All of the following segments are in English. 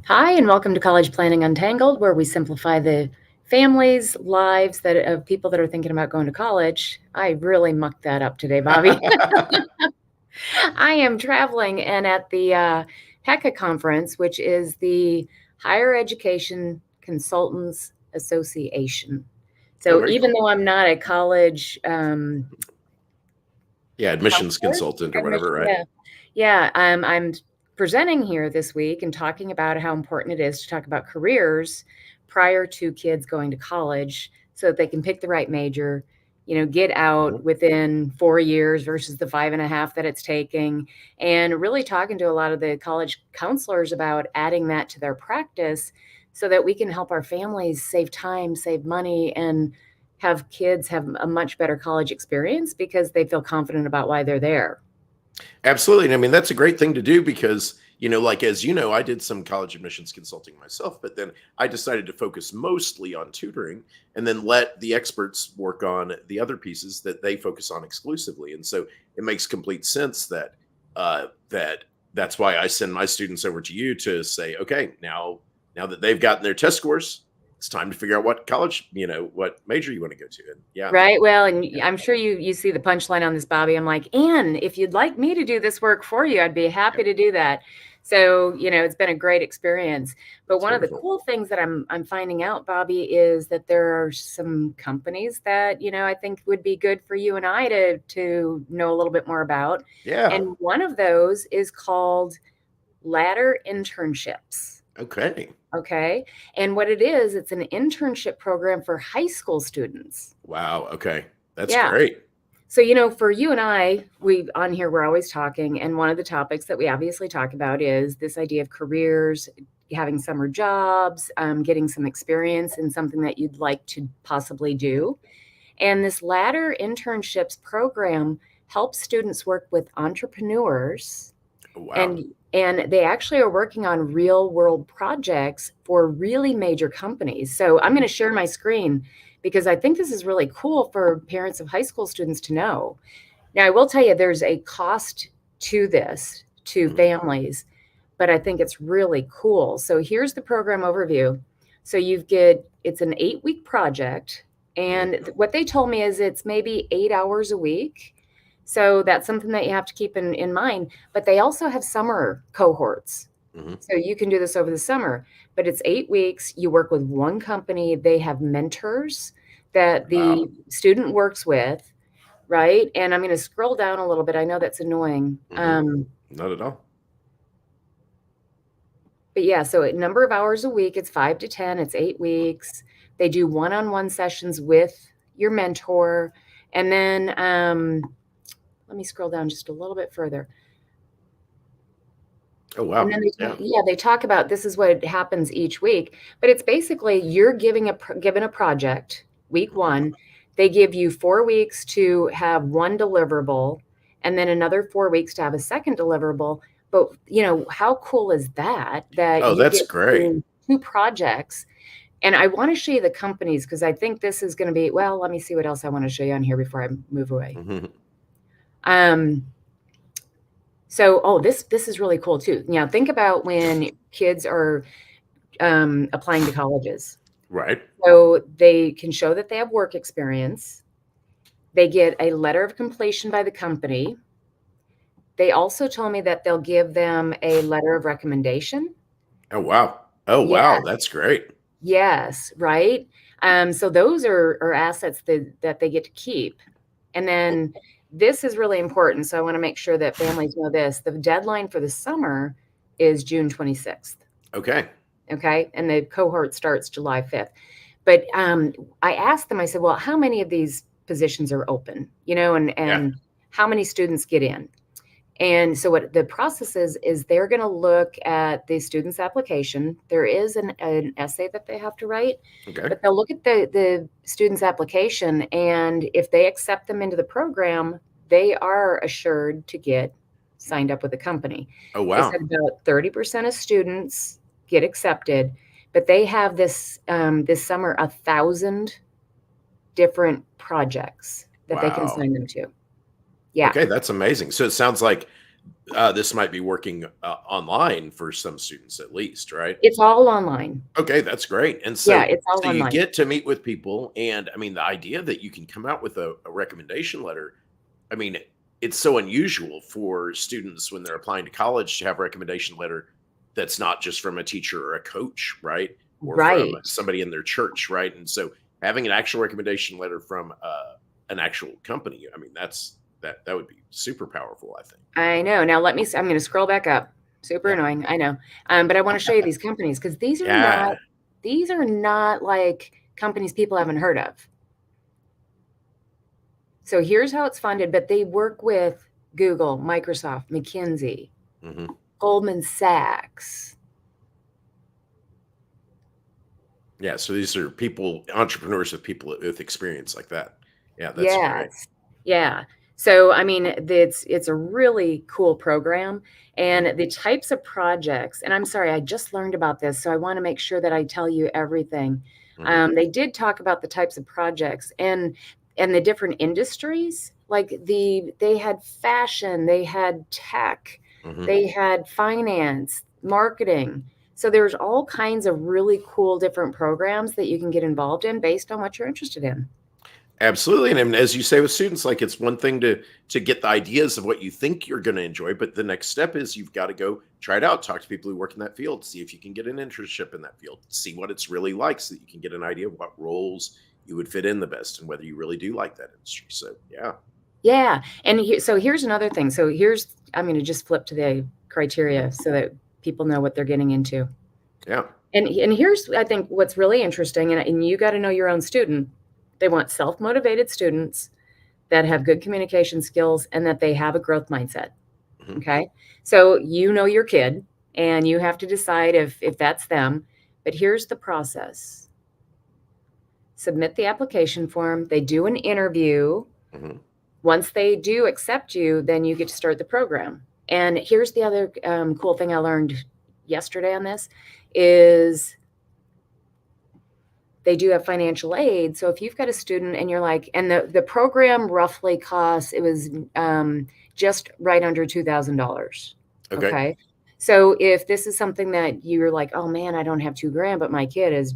Hi, and welcome to College Planning Untangled, where we simplify the families, lives of people that are thinking about going to college. I really mucked that up today, Bobby. I am traveling and at the HECA conference, which is the Higher Education Consultants Association. Oh, So very even cool. though I'm not a college Yeah, admissions counselor, consultant or admission, whatever, right? yeah, I'm presenting here this week and talking about how important it is to talk about careers prior to kids going to college so that they can pick the right major, get out Mhm. within 4 years versus the 5.5 that it's taking, and really talking to a lot of the college counselors about adding that to their practice so that we can help our families save time, save money, and have kids have a much better college experience because they feel confident about why they're there. Absolutely. And I mean, that's a great thing to do because, like as you know, I did some college admissions consulting myself, but then I decided to focus mostly on tutoring and then let the experts work on the other pieces that they focus on exclusively. And so it makes complete sense that's why I send my students over to you to say, okay, now that they've gotten their test scores, it's time to figure out what college, what major you want to go to. And yeah, Right, well, and yeah, I'm sure you see the punchline on this, Bobby. I'm like, "And if you'd like me to do this work for you, I'd be yeah, happy to do that." So, it's been a great experience. But that's one of the wonderful. cool things that I'm finding out, Bobby, is that there are some companies that, I think would be good for you and I to know a little bit more about. Yeah. And one of those is called Ladder Internships. Okay. Okay. And what it is, it's an internship program for high school students. Wow, okay. That's Yeah. great. So, for you and I, we on here, we're always talking. And one of the topics that we obviously talk about is this idea of careers, having summer jobs, getting some experience in something that you'd like to possibly Mhm. do. And this Ladder Internships program helps students work with entrepreneurs, Oh, wow. and they actually are working on real world projects for really major companies. So I'm going Mhm. to share my screen because I think this is really cool for parents of high school students to know. Now, I will tell you there's a cost to this to Mhm. families, but I think it's really cool. So here's the program overview. So it's an 8-week project, Mhm. and what they told me is it's maybe 8 hours a week. So that's something that you have to keep in mind. But they also have summer cohorts. Mhm. So you can do this over the summer, but it's 8 weeks. You work with one company. They have mentors that Wow. the student works with, right? And I'm going to scroll down a little bit. I know that's annoying. Mhm. Not at all. But yeah, so a number of hours a week, it's 5 to 10, it's 8 weeks. They do one-on-one sessions with your mentor. And then let me scroll down just a little bit further. Oh, And wow. then Yeah. they talk about this is what happens each week, but it's basically you're given a project week Mhm. 1. They give you 4 weeks to have one deliverable and then another 4 weeks to have a second deliverable. But, how cool is that Oh, you that's get great. to 2 projects. And I wanna show you the companies because I think this is gonna be, well, let me see what else I wanna show you on here before I move away. Mhm. Um, this is really cool too. Now think about when kids are, applying to colleges. Right. So they can show that they have work experience. They get a letter of completion by the company. They also told me that they'll give them a letter of recommendation. Oh, wow. Oh, Yeah. wow. That's great. Yes, right? So those are assets that they get to keep. And then this is really important, so I wanna make sure that families know this. The deadline for the summer is June 26th, Okay. okay? And the cohort starts July 5th. But, I asked them, I said, "Well, how many of these positions are open?" Yeah. And how many students get in? And so what the process is they're gonna look at the student's application. There is an essay that they have to write, Okay. but they'll look at the student's application, and if they accept them into the program, they are assured to get signed up with the company. Oh, They wow. said about 30% of students get accepted, but they have this summer 1,000 different projects that they can Wow. assign them to. Yeah. Okay, that's amazing. So it sounds like This might be working online for some students at least, right? It's all online. Okay, that's great. And Yeah, so it's all you online. get to meet with people, and I mean, the idea that you can come out with a recommendation letter, I mean, it's so unusual for students when they're applying to college to have a recommendation letter that's not just from a teacher or a coach, right? Or from Right. somebody in their church, right? And so having an actual recommendation letter from an actual company, I mean, that would be super powerful, I think. I know. Now let me s I'm gonna scroll back up. Super Yeah. annoying, I know. But I wanna show you these companies because Yeah. these are not, like, companies people haven't heard of. So here's how it's funded, but they work with Google, Microsoft, McKinsey, Hmm. Goldman Sachs. Yeah. So these are people, entrepreneurs with people with experience like that. Yeah, that's great. Yes. Yeah. So, I mean, it's a really cool program, and the types of projects and I'm sorry, I just learned about this, so I wanna make sure that I tell you everything. Hmm. They did talk about the types of projects and the different industries, like, they had fashion, they had tech, Hmm. they had finance, marketing. So there's all kinds of really cool different programs that you can get involved in based on what you're interested in. Absolutely, and as you say with students, like it's one thing to get the ideas of what you think you're going to enjoy, but the next step is you've got to go try it out, talk to people who work in that field, see if you can get an internship in that field, see what it's really like, so that you can get an idea of what roles you would fit in the best and whether you really do like that industry. So, yeah, Yeah, and here's another thing. So here's I'm gonna just flip to the criteria so that people know what they're getting into. yeah, And here's I think what's really interesting, and you gotta know your own student. They want self-motivated students that have good communication skills and that they have a growth mindset, mhm, okay? So you know your kid, and you have to decide if that's them, but here's the process. Submit the application form, they do an interview. mhm. Once they do accept you, then you get to start the program. And here's the other cool thing I learned yesterday on this is they do have financial aid. So if you've got a student and you're like, and the program roughly costs, it was just right under $2,000. Okay, Okay. So if this is something that you're like, oh man, I don't have 2 grand, but my kid is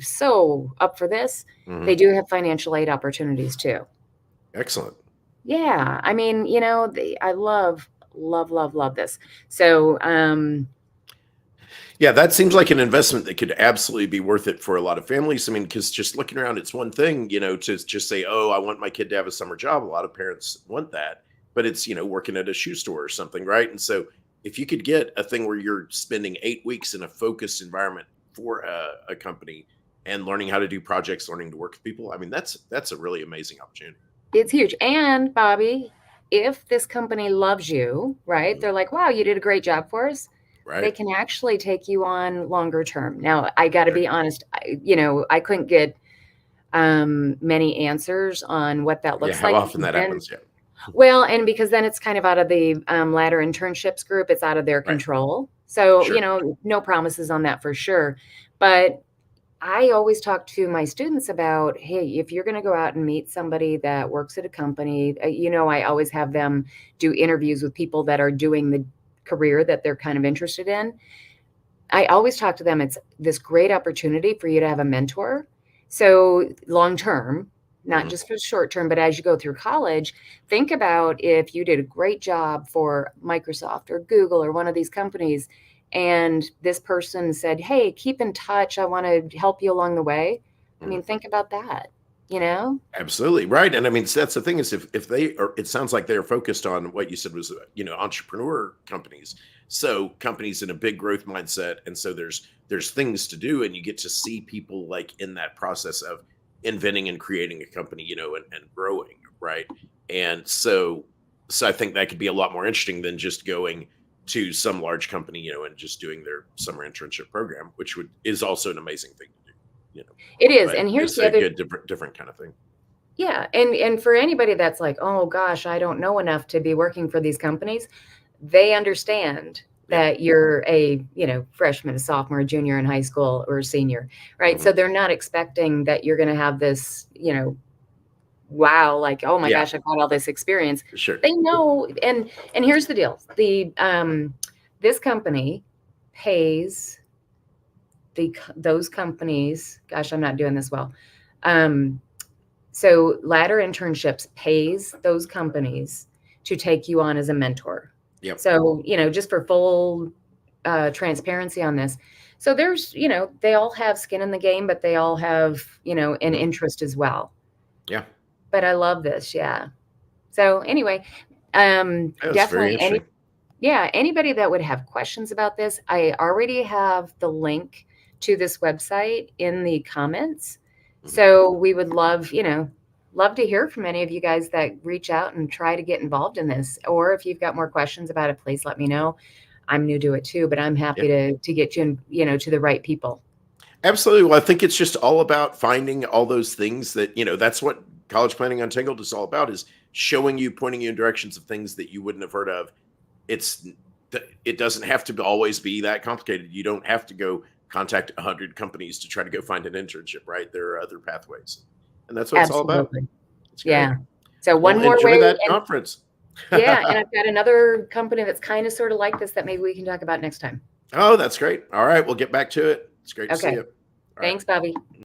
so up for this, they mhm. do have financial aid opportunities too. Excellent. Yeah, I mean, I love this. So, Yeah, that seems like an investment that could absolutely be worth it for a lot of families. I mean, because just looking around, it's one thing, to just say, "Oh, I want my kid to have a summer job." A lot of parents want that, but it's working at a shoe store or something, right? And so, if you could get a thing where you're spending 8 weeks in a focused environment for a company and learning how to do projects, learning to work with people, I mean, that's a really amazing opportunity, it's huge. And Bobby, if this company loves you, right? Mhm. They're like, "Wow, you did a great job for us." They Right? can actually take you on longer term. Now, I gotta Okay. be honest, I couldn't get, many answers on what that Yeah, looks how like often because that then happens? Yeah. well, and because then it's kind of out of the, ladder internships group, it's out of their Right. control. So, Sure. no promises on that for sure. But I always talk to my students about, hey, if you're going to go out and meet somebody that works at a company, I always have them do interviews with people that are doing the career that they're kind of interested in. I always talk to them, it's this great opportunity for you to have a mentor. So long term, not Mhm. just for short term, but as you go through college, think about if you did a great job for Microsoft or Google or one of these companies, and this person said, "Hey, keep in touch. I want to help you along the way." I Mhm. mean, think about that, you know? Absolutely, right, and I mean, that's the thing is if they are it sounds like they're focused on what you said was, entrepreneur companies. So, companies in a big growth mindset, and so there's things to do, and you get to see people, like, in that process of inventing and creating a company, and growing, right? And so I think that could be a lot more interesting than just going to some large company, and just doing their summer internship program, which would is also an amazing thing to do, you know? It is. But And here's it's the a other good different kind of thing. yeah, and for anybody that's like, "Oh gosh, I don't know enough to be working for these companies," they understand Yeah. that you're a, freshman, a sophomore, a junior in high school or a senior, right? Mhm. So they're not expecting that you're gonna have this, wow, like, oh my Yeah, gosh, I've got all this experience. sure. They know, and here's the deal. This company pays those companies, gosh, I'm not doing this well. So Ladder Internships pays those companies to take you on as a mentor. Yep. So, just for full transparency on this. So there's, they all have skin in the game, but they all have, an interest as well. Yeah. But I love this. Yeah. So anyway, That's very definitely interesting. anybody that would have questions about this, I already have the link to this website in the comments. Mhm. So we would love to hear from any of you guys that reach out and try to get involved in this. Or if you've got more questions about it, please let me know. I'm new to it too, but I'm happy to get you to the right people. Absolutely. Well, I think it's just all about finding all those things that, that's what college planning untangled is all about, is showing you, pointing you in directions of things that you wouldn't have heard of. It's it doesn't have to always be that complicated. You don't have to go contact 100 companies to try to go find an internship, right? There are other pathways. And that's what it's all about. Absolutely. It's great. Yeah. So Well, one more enjoy way, that and conference. yeah, and I've got another company that's kind of sort of like this that maybe we can talk about next time. Oh, that's great. All right, we'll get back to it. It's great to see Okay. you. All right. Thanks, Bobby.